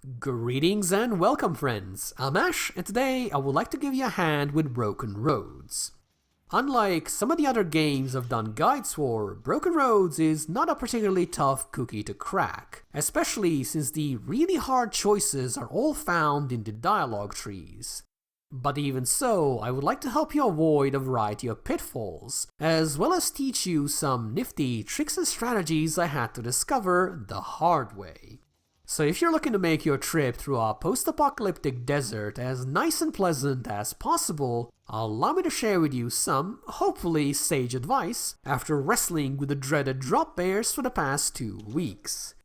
Greetings and welcome friends, I'm Ash and today I would like to give you a hand with Broken Roads. Unlike some of the other games I've done guides for, Broken Roads is not a particularly tough cookie to crack, especially since the really hard choices are all found in the dialogue trees. But even so, I would like to help you avoid a variety of pitfalls, as well as teach you some nifty tricks and strategies I had to discover the hard way. So if you're looking to make your trip through a post-apocalyptic desert as nice and pleasant as possible, allow me to share with you some, hopefully sage advice, after wrestling with the dreaded drop bears for the past 2 weeks.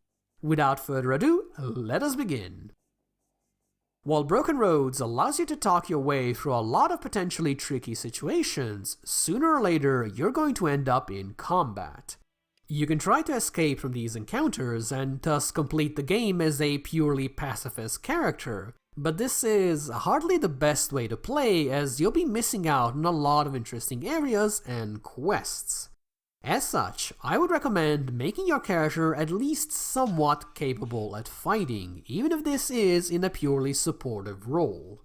Without further ado, let us begin. While Broken Roads allows you to talk your way through a lot of potentially tricky situations, sooner or later you're going to end up in combat. You can try to escape from these encounters and thus complete the game as a purely pacifist character, but this is hardly the best way to play as you'll be missing out on a lot of interesting areas and quests. As such, I would recommend making your character at least somewhat capable at fighting, even if this is in a purely supportive role.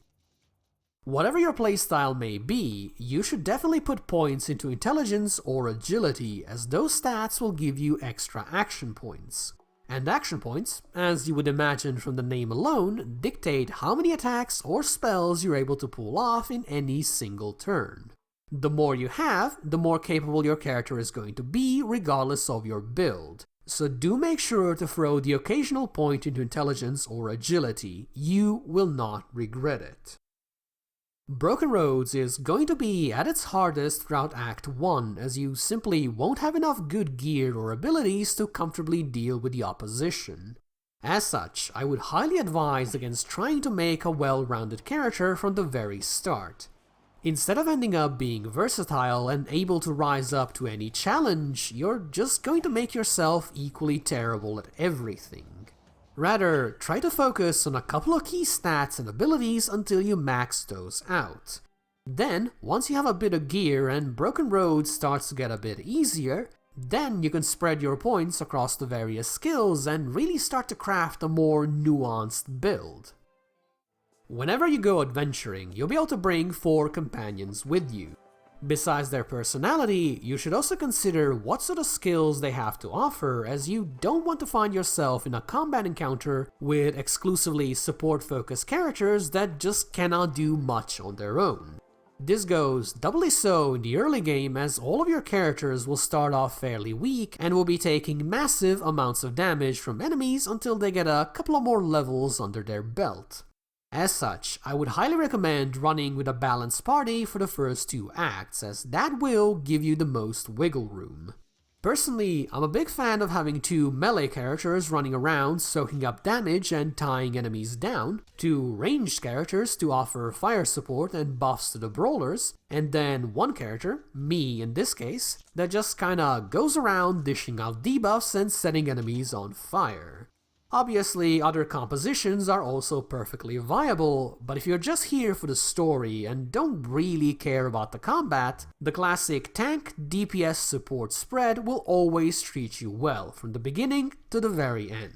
Whatever your playstyle may be, you should definitely put points into intelligence or agility, as those stats will give you extra action points. And action points, as you would imagine from the name alone, dictate how many attacks or spells you're able to pull off in any single turn. The more you have, the more capable your character is going to be, regardless of your build. So do make sure to throw the occasional point into intelligence or agility. You will not regret it. Broken Roads is going to be at its hardest throughout Act 1, as you simply won't have enough good gear or abilities to comfortably deal with the opposition. As such, I would highly advise against trying to make a well-rounded character from the very start. Instead of ending up being versatile and able to rise up to any challenge, you're just going to make yourself equally terrible at everything. Rather, try to focus on a couple of key stats and abilities until you max those out. Then, once you have a bit of gear and Broken Roads starts to get a bit easier, then you can spread your points across the various skills and really start to craft a more nuanced build. Whenever you go adventuring, you'll be able to bring 4 companions with you. Besides their personality, you should also consider what sort of skills they have to offer, as you don't want to find yourself in a combat encounter with exclusively support-focused characters that just cannot do much on their own. This goes doubly so in the early game, as all of your characters will start off fairly weak and will be taking massive amounts of damage from enemies until they get a couple of more levels under their belt. As such, I would highly recommend running with a balanced party for the first 2 acts, as that will give you the most wiggle room. Personally, I'm a big fan of having 2 melee characters running around soaking up damage and tying enemies down, 2 ranged characters to offer fire support and buffs to the brawlers, and then 1 character, me in this case, that just kinda goes around dishing out debuffs and setting enemies on fire. Obviously, other compositions are also perfectly viable, but if you're just here for the story and don't really care about the combat, the classic tank DPS support spread will always treat you well from the beginning to the very end.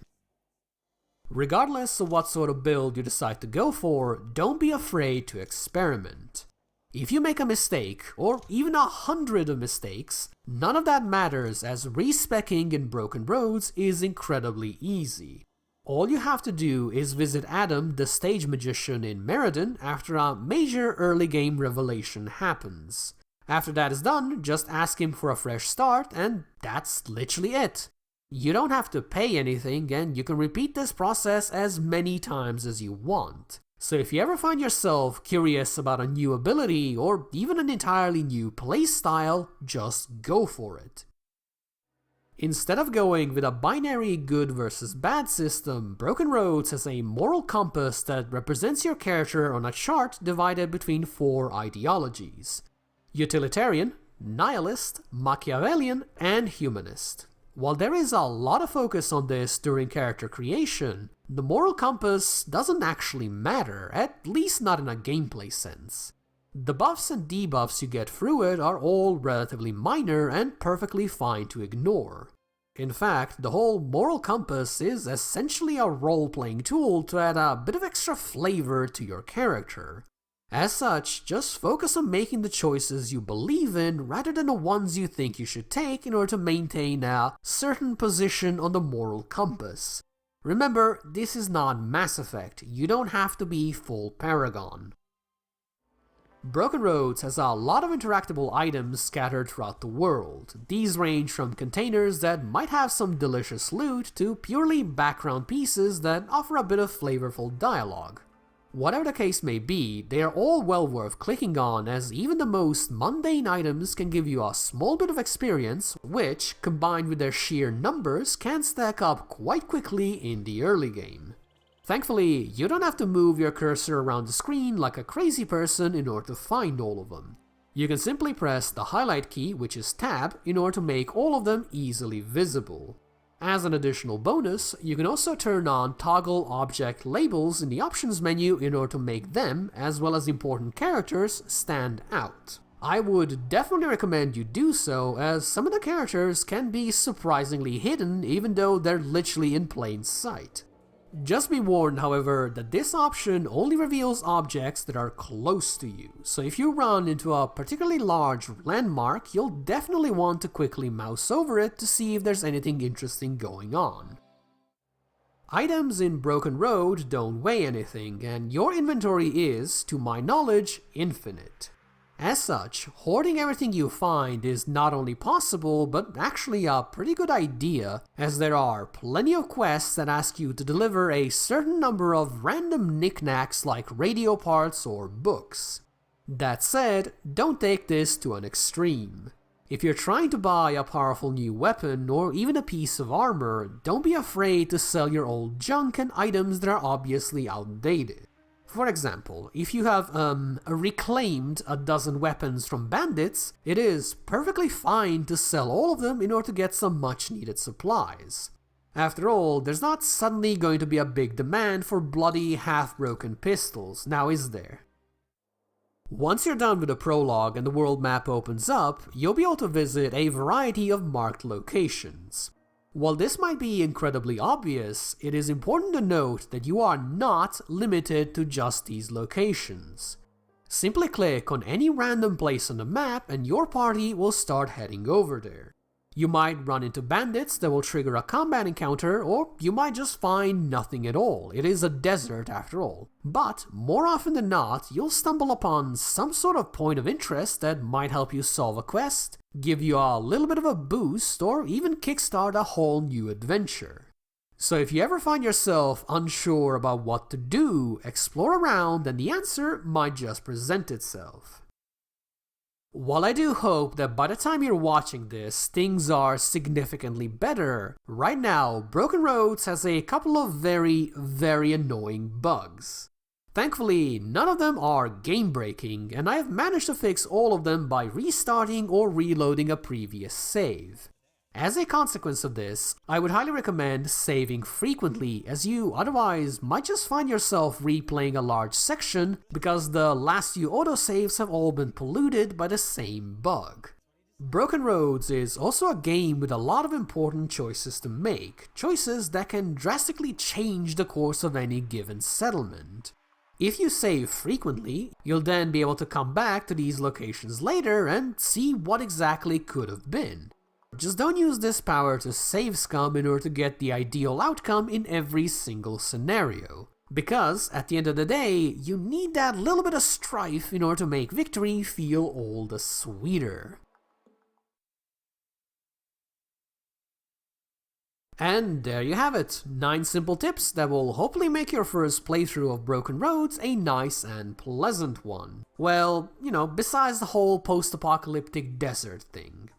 Regardless of what sort of build you decide to go for, don't be afraid to experiment. If you make a mistake, or even 100 of mistakes, none of that matters, as respecing in Broken Roads is incredibly easy. All you have to do is visit Adam, the stage magician in Meriden, after a major early game revelation happens. After that is done, just ask him for a fresh start, and that's literally it. You don't have to pay anything, and you can repeat this process as many times as you want. So if you ever find yourself curious about a new ability or even an entirely new playstyle, just go for it. Instead of going with a binary good versus bad system, Broken Roads has a moral compass that represents your character on a chart divided between 4 ideologies: utilitarian, nihilist, Machiavellian, and humanist. While there is a lot of focus on this during character creation, the moral compass doesn't actually matter, at least not in a gameplay sense. The buffs and debuffs you get through it are all relatively minor and perfectly fine to ignore. In fact, the whole moral compass is essentially a role-playing tool to add a bit of extra flavor to your character. As such, just focus on making the choices you believe in rather than the ones you think you should take in order to maintain a certain position on the moral compass. Remember, this is not Mass Effect, you don't have to be full Paragon. Broken Roads has a lot of interactable items scattered throughout the world. These range from containers that might have some delicious loot to purely background pieces that offer a bit of flavorful dialogue. Whatever the case may be, they are all well worth clicking on, as even the most mundane items can give you a small bit of experience, which, combined with their sheer numbers, can stack up quite quickly in the early game. Thankfully, you don't have to move your cursor around the screen like a crazy person in order to find all of them. You can simply press the highlight key, which is Tab, in order to make all of them easily visible. As an additional bonus, you can also turn on toggle object labels in the options menu in order to make them, as well as important characters, stand out. I would definitely recommend you do so, as some of the characters can be surprisingly hidden even though they're literally in plain sight. Just be warned, however, that this option only reveals objects that are close to you, so if you run into a particularly large landmark, you'll definitely want to quickly mouse over it to see if there's anything interesting going on. Items in Broken Road don't weigh anything, and your inventory is, to my knowledge, infinite. As such, hoarding everything you find is not only possible, but actually a pretty good idea, as there are plenty of quests that ask you to deliver a certain number of random knickknacks like radio parts or books. That said, don't take this to an extreme. If you're trying to buy a powerful new weapon or even a piece of armor, don't be afraid to sell your old junk and items that are obviously outdated. For example, if you have reclaimed a dozen weapons from bandits, it is perfectly fine to sell all of them in order to get some much needed supplies. After all, there's not suddenly going to be a big demand for bloody, half-broken pistols, now is there? Once you're done with the prologue and the world map opens up, you'll be able to visit a variety of marked locations. While this might be incredibly obvious, it is important to note that you are not limited to just these locations. Simply click on any random place on the map and your party will start heading over there. You might run into bandits that will trigger a combat encounter, or you might just find nothing at all. It is a desert after all. But more often than not, you'll stumble upon some sort of point of interest that might help you solve a quest, give you a little bit of a boost, or even kickstart a whole new adventure. So if you ever find yourself unsure about what to do, explore around and the answer might just present itself. While I do hope that by the time you're watching this, things are significantly better, right now, Broken Roads has a couple of very annoying bugs. Thankfully, none of them are game-breaking, and I have managed to fix all of them by restarting or reloading a previous save. As a consequence of this, I would highly recommend saving frequently, as you otherwise might just find yourself replaying a large section because the last few autosaves have all been polluted by the same bug. Broken Roads is also a game with a lot of important choices to make, choices that can drastically change the course of any given settlement. If you save frequently, you'll then be able to come back to these locations later and see what exactly could have been. Just don't use this power to save scum in order to get the ideal outcome in every single scenario. Because, at the end of the day, you need that little bit of strife in order to make victory feel all the sweeter. And there you have it, 9 simple tips that will hopefully make your first playthrough of Broken Roads a nice and pleasant one. Well, besides the whole post-apocalyptic desert thing.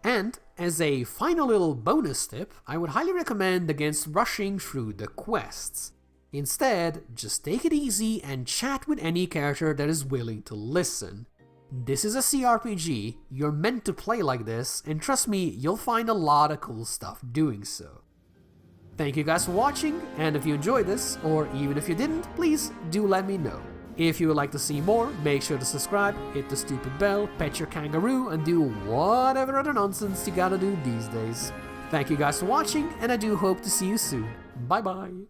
And, as a final little bonus tip, I would highly recommend against rushing through the quests. Instead, just take it easy and chat with any character that is willing to listen. This is a CRPG, you're meant to play like this, and trust me, you'll find a lot of cool stuff doing so. Thank you guys for watching, and if you enjoyed this, or even if you didn't, please do let me know. If you would like to see more, make sure to subscribe, hit the stupid bell, pet your kangaroo, and do whatever other nonsense you gotta do these days. Thank you guys for watching, and I do hope to see you soon. Bye bye!